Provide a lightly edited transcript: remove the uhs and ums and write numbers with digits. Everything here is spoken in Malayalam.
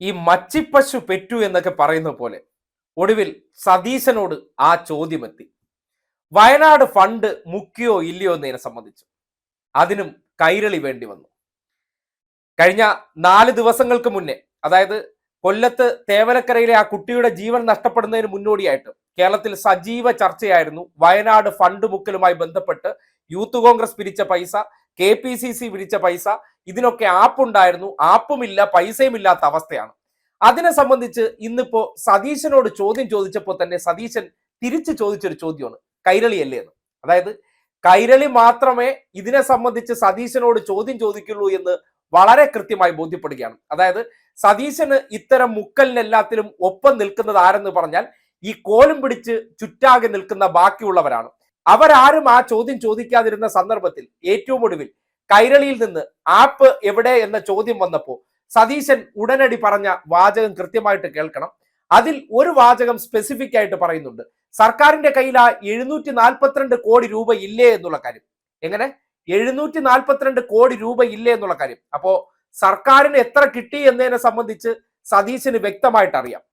ഈ മച്ചിപ്പശു പെറ്റു എന്നൊക്കെ പറയുന്ന പോലെ ഒടുവിൽ സതീശനോട് ആ ചോദ്യമെത്തി. വയനാട് ഫണ്ട് മുക്കിയോ ഇല്ലയോ എന്നതിനെ സംബന്ധിച്ച് അതിനും കൈരളി വേണ്ടി വന്നു. കഴിഞ്ഞ 4 ദിവസങ്ങൾക്ക് മുന്നേ, അതായത് കൊല്ലത്ത് തേവലക്കരയിലെ ആ കുട്ടിയുടെ ജീവൻ നഷ്ടപ്പെടുന്നതിന് മുന്നോടിയായിട്ട് കേരളത്തിൽ സജീവ ചർച്ചയായിരുന്നു വയനാട് ഫണ്ട് മുക്കലുമായി ബന്ധപ്പെട്ട്. യൂത്ത് കോൺഗ്രസ് പിരിച്ച പൈസ, KPCC പിരിച്ച പൈസ, ഇതിനൊക്കെ ആപ്പുണ്ടായിരുന്നു, ആപ്പുമില്ല, പൈസയും ഇല്ലാത്ത അവസ്ഥയാണ്. അതിനെ സംബന്ധിച്ച് ഇന്നിപ്പോ സതീശനോട് ചോദ്യം ചോദിച്ചപ്പോൾ തന്നെ സതീശൻ തിരിച്ചു ചോദിച്ചൊരു ചോദ്യമാണ്, കൈരളിയല്ലേ എന്ന്. അതായത് കൈരളി മാത്രമേ ഇതിനെ സംബന്ധിച്ച് സതീശനോട് ചോദ്യം ചോദിക്കുള്ളൂ എന്ന് വളരെ കൃത്യമായി ബോധ്യപ്പെടുകയാണ്. അതായത് സതീശന് ഇത്തരം മുക്കലിനെല്ലാത്തിലും ഒപ്പം നിൽക്കുന്നത് ആരെന്ന് പറഞ്ഞാൽ ഈ കോലും പിടിച്ച് ചുറ്റാകെ നിൽക്കുന്ന ബാക്കിയുള്ളവരാണ്. അവരാരും ആ ചോദ്യം ചോദിക്കാതിരുന്ന സന്ദർഭത്തിൽ ഏറ്റവും ഒടുവിൽ കൈരളിയിൽ നിന്ന് ആപ്പ് എവിടെ എന്ന ചോദ്യം വന്നപ്പോൾ സതീശൻ ഉടനടി പറഞ്ഞ വാചകം കൃത്യമായിട്ട് കേൾക്കണം. അതിൽ ഒരു വാചകം സ്പെസിഫിക് ആയിട്ട് പറയുന്നുണ്ട്, സർക്കാരിന്റെ കയ്യിൽ ആ 742 കോടി രൂപ ഇല്ലേ എന്നുള്ള കാര്യം. എങ്ങനെ 742 കോടി രൂപ ഇല്ലേ എന്നുള്ള കാര്യം. അപ്പോ സർക്കാരിന് എത്ര കിട്ടി എന്നതിനെ സംബന്ധിച്ച് സതീശന് വ്യക്തമായിട്ട് അറിയാം.